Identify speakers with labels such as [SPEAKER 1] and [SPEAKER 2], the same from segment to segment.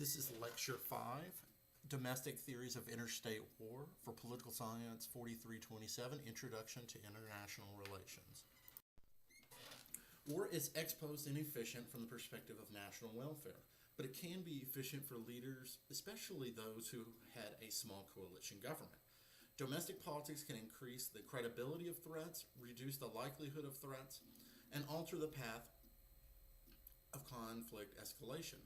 [SPEAKER 1] This is Lecture 5, Domestic Theories of Interstate War for Political Science 4327, Introduction to International Relations. War is exposed and efficient from the perspective of national welfare, but it can be efficient for leaders, especially those who had a small coalition government. Domestic politics can increase the credibility of threats, reduce the likelihood of threats, and alter the path of conflict escalation.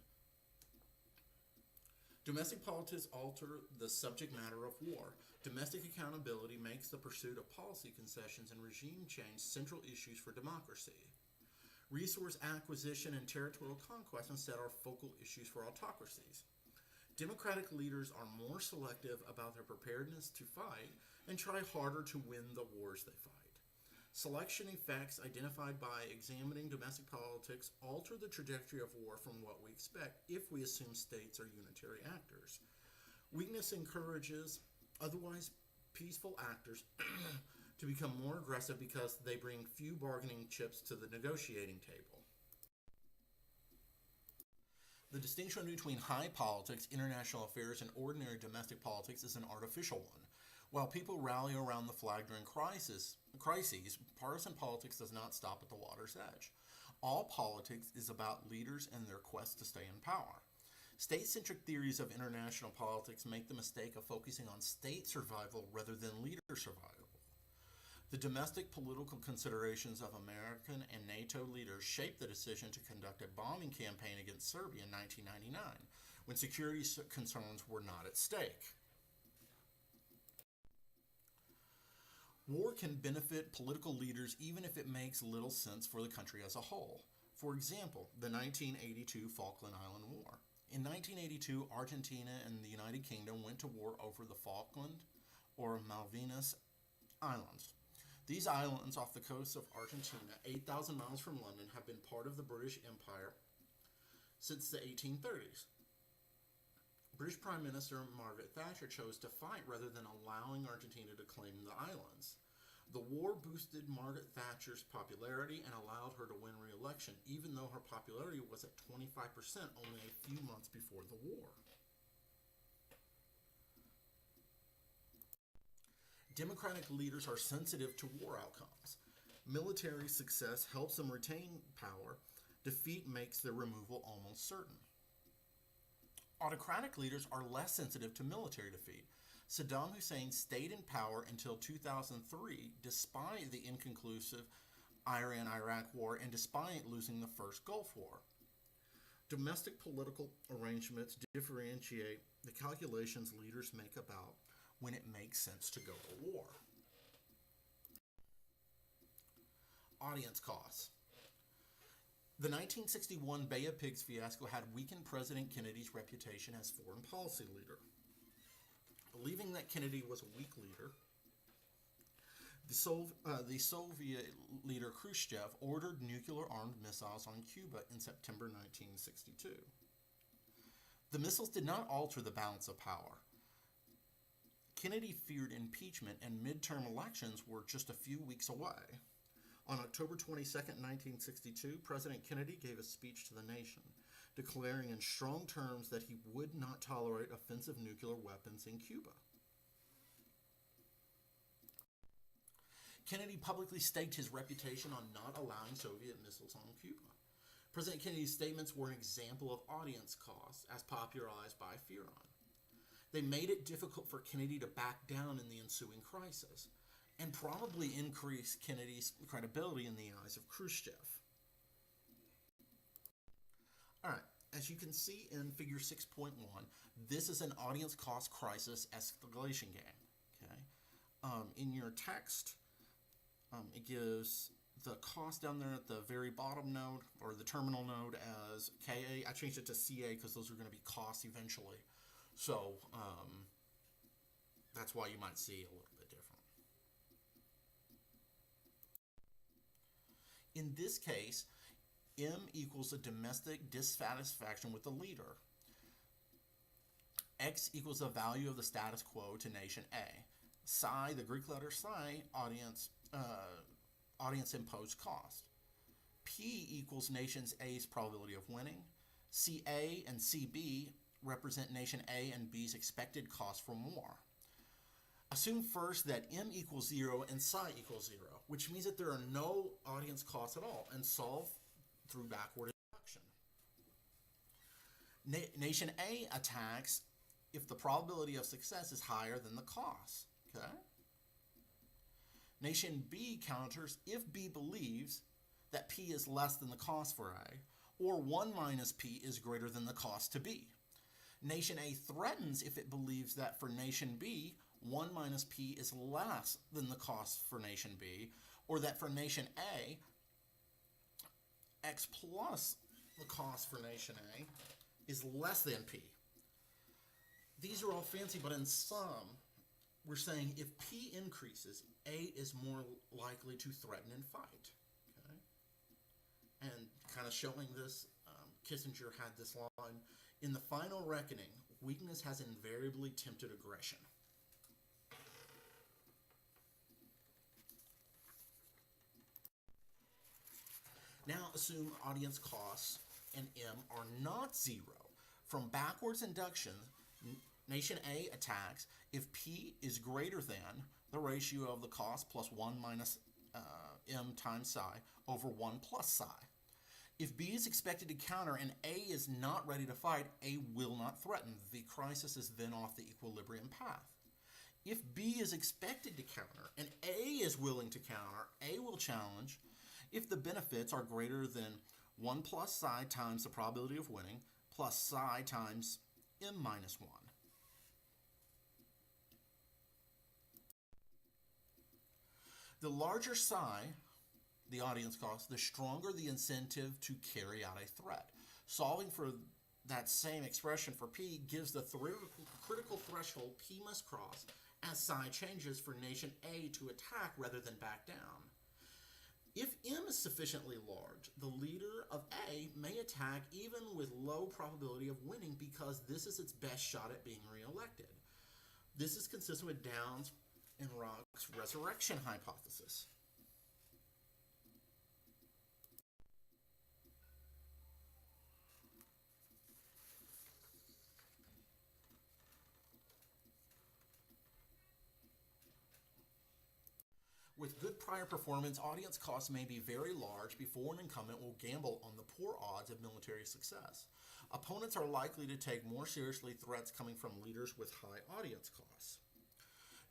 [SPEAKER 1] Domestic politics alter the subject matter of war. Domestic accountability makes the pursuit of policy concessions and regime change central issues for democracy. Resource acquisition and territorial conquest instead are focal issues for autocracies. Democratic leaders are more selective about their preparedness to fight and try harder to win the wars they fight. Selection effects identified by examining domestic politics alter the trajectory of war from what we expect if we assume states are unitary actors. Weakness encourages otherwise peaceful actors to become more aggressive because they bring few bargaining chips to the negotiating table. The distinction between high politics, international affairs, and ordinary domestic politics is an artificial one. While people rally around the flag during crises, partisan politics does not stop at the water's edge. All politics is about leaders and their quest to stay in power. State-centric theories of international politics make the mistake of focusing on state survival rather than leader survival. The domestic political considerations of American and NATO leaders shaped the decision to conduct a bombing campaign against Serbia in 1999, when security concerns were not at stake. War can benefit political leaders even if it makes little sense for the country as a whole. For example, the 1982 Falkland Island War. In 1982, Argentina and the United Kingdom went to war over the Falkland or Malvinas Islands. These islands off the coast of Argentina, 8,000 miles from London, have been part of the British Empire since the 1830s. British Prime Minister Margaret Thatcher chose to fight rather than allowing Argentina to claim the islands. The war boosted Margaret Thatcher's popularity and allowed her to win re-election, even though her popularity was at 25% only a few months before the war. Democratic leaders are sensitive to war outcomes. Military success helps them retain power. Defeat makes their removal almost certain. Autocratic leaders are less sensitive to military defeat. Saddam Hussein stayed in power until 2003, despite the inconclusive Iran-Iraq War and despite losing the first Gulf War. Domestic political arrangements differentiate the calculations leaders make about when it makes sense to go to war. Audience costs. The 1961 Bay of Pigs fiasco had weakened President Kennedy's reputation as foreign policy leader. Believing that Kennedy was a weak leader, the Soviet leader Khrushchev ordered nuclear-armed missiles on Cuba in September 1962. The missiles did not alter the balance of power. Kennedy feared impeachment, and midterm elections were just a few weeks away. On October 22, 1962, President Kennedy gave a speech to the nation, declaring in strong terms that he would not tolerate offensive nuclear weapons in Cuba. Kennedy publicly staked his reputation on not allowing Soviet missiles on Cuba. President Kennedy's statements were an example of audience costs, as popularized by Fearon. They made it difficult for Kennedy to back down in the ensuing crisis, and probably increased Kennedy's credibility in the eyes of Khrushchev. Alright, as you can see in figure 6.1, this is an audience cost crisis escalation game. Okay? In your text, it gives the cost down there at the very bottom node, or the terminal node, as KA. I changed it to CA because those are going to be costs eventually. So, that's why you might see a little bit different. In this case, M equals a domestic dissatisfaction with the leader. X equals the value of the status quo to nation A. Psi, the Greek letter psi, audience imposed cost. P equals nation A's probability of winning. CA and CB represent nation A and B's expected cost from war. Assume first that M equals 0 and psi equals 0, which means that there are no audience costs at all, and solve through backward induction. Nation A attacks if the probability of success is higher than the cost. Okay? Nation B counters if B believes that P is less than the cost for A, or 1 minus P is greater than the cost to B. Nation A threatens if it believes that for Nation B, 1 minus P is less than the cost for Nation B, or that for Nation A, X plus the cost for Nation A is less than P. These are all fancy, but in sum, we're saying if P increases, A is more likely to threaten and fight. Okay? And kind of showing this, Kissinger had this line, in the final reckoning, weakness has invariably tempted aggression. Now assume audience costs and M are not 0. From backwards induction, Nation A attacks if P is greater than the ratio of the cost plus 1 minus M times psi over 1 plus psi. If B is expected to counter and A is not ready to fight, A will not threaten. The crisis is then off the equilibrium path. If B is expected to counter and A is willing to counter, A will challenge if the benefits are greater than 1 plus psi times the probability of winning plus psi times M minus 1. The larger psi, the audience cost, the stronger the incentive to carry out a threat. Solving for that same expression for P gives the critical threshold P must cross as psi changes for Nation A to attack rather than back down. If M is sufficiently large, the leader of A may attack even with low probability of winning because this is its best shot at being reelected. This is consistent with Downs and Rock's resurrection hypothesis. With good prior performance, audience costs may be very large before an incumbent will gamble on the poor odds of military success. Opponents are likely to take more seriously threats coming from leaders with high audience costs.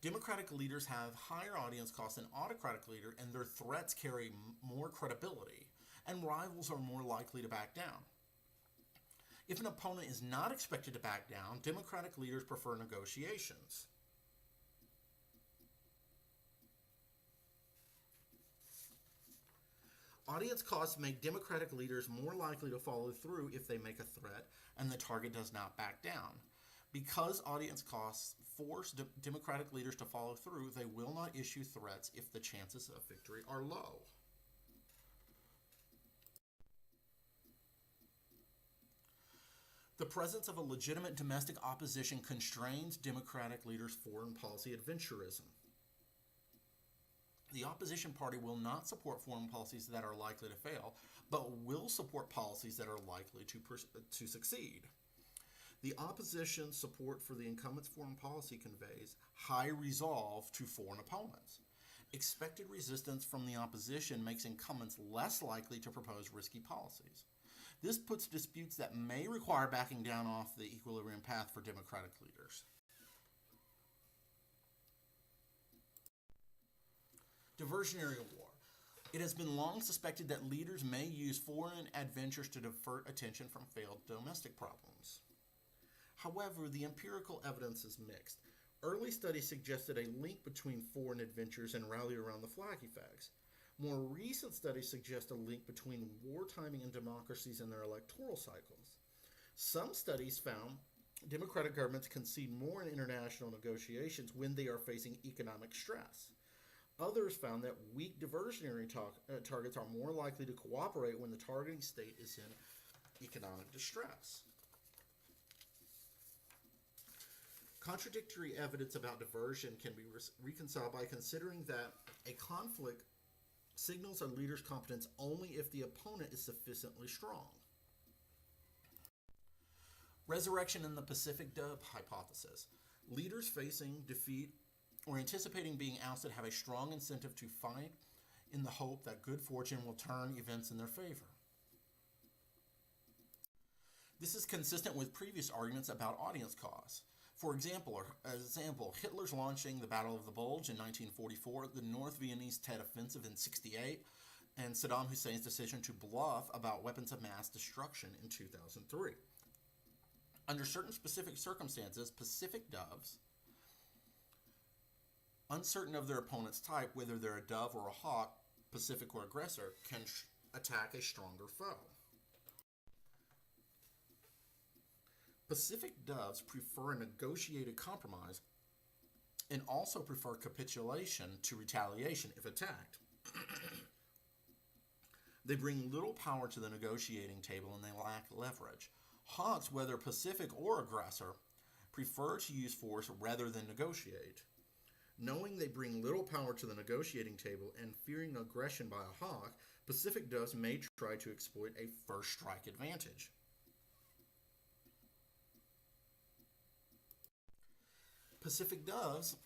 [SPEAKER 1] Democratic leaders have higher audience costs than autocratic leaders, and their threats carry more credibility, and rivals are more likely to back down. If an opponent is not expected to back down, Democratic leaders prefer negotiations. Audience costs make Democratic leaders more likely to follow through if they make a threat and the target does not back down. Because audience costs force Democratic leaders to follow through, they will not issue threats if the chances of victory are low. The presence of a legitimate domestic opposition constrains Democratic leaders' foreign policy adventurism. The opposition party will not support foreign policies that are likely to fail, but will support policies that are likely to succeed. The opposition's support for the incumbent's foreign policy conveys high resolve to foreign opponents. Expected resistance from the opposition makes incumbents less likely to propose risky policies. This puts disputes that may require backing down off the equilibrium path for Democratic leaders. Diversionary war. It has been long suspected that leaders may use foreign adventures to divert attention from failed domestic problems. However, the empirical evidence is mixed. Early studies suggested a link between foreign adventures and rally around the flag effects. More recent studies suggest a link between war timing and democracies and their electoral cycles. Some studies found democratic governments concede more in international negotiations when they are facing economic stress. Others found that weak diversionary targets are more likely to cooperate when the targeting state is in economic distress. Contradictory evidence about diversion can be reconciled by considering that a conflict signals a leader's competence only if the opponent is sufficiently strong. Resurrection in the Pacific Dove hypothesis. Leaders facing defeat or anticipating being ousted have a strong incentive to fight in the hope that good fortune will turn events in their favor. This is consistent with previous arguments about audience costs. For example, Hitler's launching the Battle of the Bulge in 1944, the North Viennese Tet Offensive in 1968, and Saddam Hussein's decision to bluff about weapons of mass destruction in 2003. Under certain specific circumstances, Pacific doves, uncertain of their opponent's type, whether they're a dove or a hawk, Pacific or aggressor, can attack a stronger foe. Pacific doves prefer a negotiated compromise and also prefer capitulation to retaliation if attacked. They bring little power to the negotiating table and they lack leverage. Hawks, whether Pacific or aggressor, prefer to use force rather than negotiate. Knowing they bring little power to the negotiating table and fearing aggression by a hawk, Pacific doves may try to exploit a first strike advantage. Pacific doves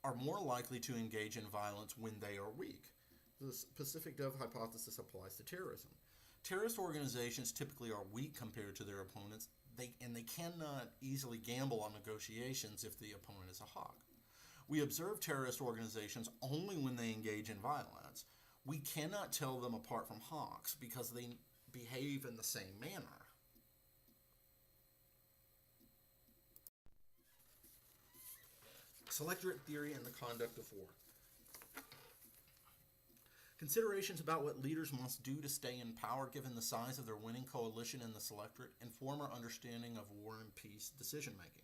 [SPEAKER 1] are more likely to engage in violence when they are weak. The Pacific dove hypothesis applies to terrorism. Terrorist organizations typically are weak compared to their opponents, and they cannot easily gamble on negotiations if the opponent is a hawk. We observe terrorist organizations only when they engage in violence. We cannot tell them apart from hawks because they behave in the same manner. Selectorate theory and the conduct of war. Considerations about what leaders must do to stay in power given the size of their winning coalition in the selectorate inform our understanding of war and peace decision-making.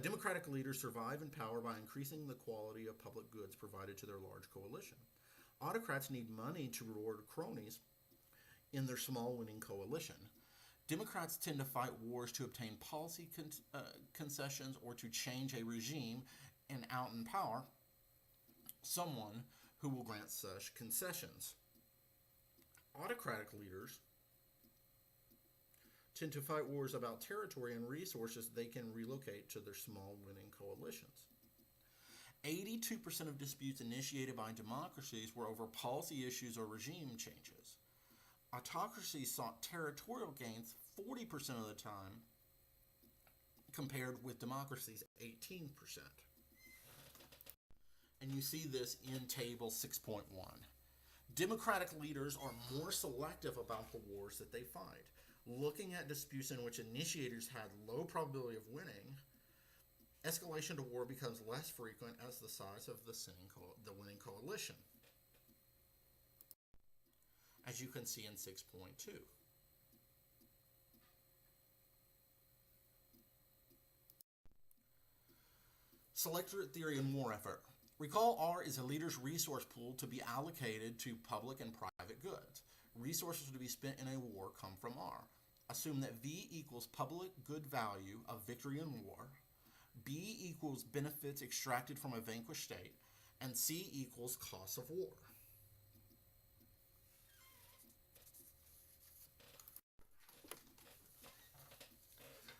[SPEAKER 1] Democratic leaders survive in power by increasing the quality of public goods provided to their large coalition. Autocrats need money to reward cronies in their small winning coalition. Democrats tend to fight wars to obtain policy concessions or to change a regime and out in power someone who will grant such concessions. Autocratic leaders tend to fight wars about territory and resources they can relocate to their small winning coalitions. 82% of disputes initiated by democracies were over policy issues or regime changes. Autocracies sought territorial gains 40% of the time, compared with democracies 18%. And you see this in table 6.1. Democratic leaders are more selective about the wars that they fight. Looking at disputes in which initiators had low probability of winning, escalation to war becomes less frequent as the size of the winning coalition, as you can see in 6.2. Selectorate theory and war effort. Recall R is a leader's resource pool to be allocated to public and private goods. Resources to be spent in a war come from R. Assume that V equals public good value of victory in war, B equals benefits extracted from a vanquished state, and C equals cost of war.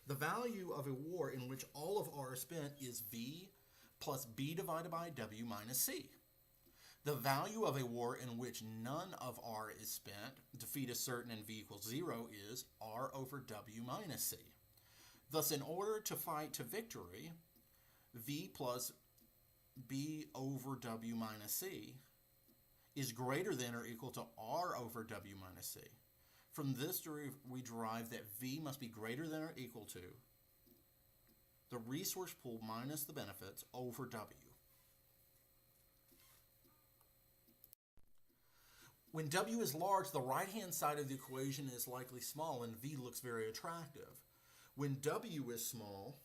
[SPEAKER 1] The value of a war in which all of R is spent is V plus B divided by W minus C. The value of a war in which none of R is spent, defeat is certain and V equals 0, is R over W minus C. Thus, in order to fight to victory, V plus B over W minus C is greater than or equal to R over W minus C. From this, we derive that V must be greater than or equal to the resource pool minus the benefits over W. When W is large, the right-hand side of the equation is likely small and V looks very attractive. When W is small,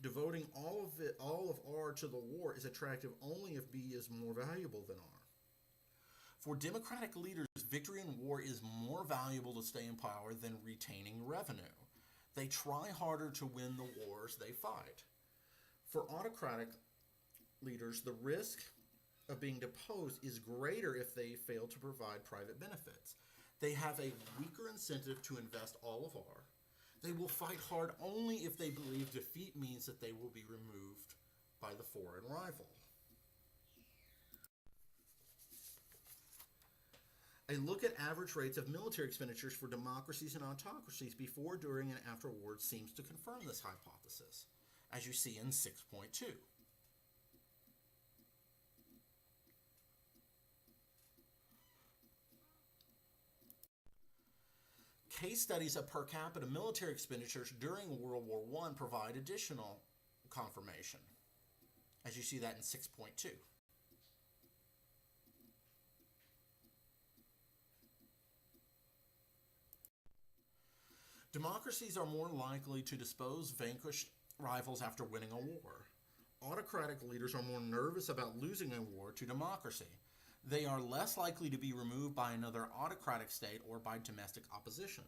[SPEAKER 1] devoting all of R to the war is attractive only if B is more valuable than R. For democratic leaders, victory in war is more valuable to stay in power than retaining revenue. They try harder to win the wars they fight. For autocratic leaders, the risk of being deposed is greater if they fail to provide private benefits. They have a weaker incentive to invest all of R. They will fight hard only if they believe defeat means that they will be removed by the foreign rival. A look at average rates of military expenditures for democracies and autocracies before, during, and after wars seems to confirm this hypothesis, as you see in 6.2. Case studies of per capita military expenditures during World War I provide additional confirmation, as you see that in 6.2. Democracies are more likely to dispose vanquished rivals after winning a war. Autocratic leaders are more nervous about losing a war to democracy. They are less likely to be removed by another autocratic state or by domestic opposition.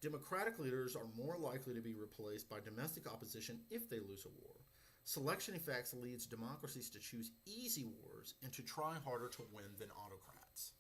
[SPEAKER 1] Democratic leaders are more likely to be replaced by domestic opposition if they lose a war. Selection effects leads democracies to choose easy wars and to try harder to win than autocrats.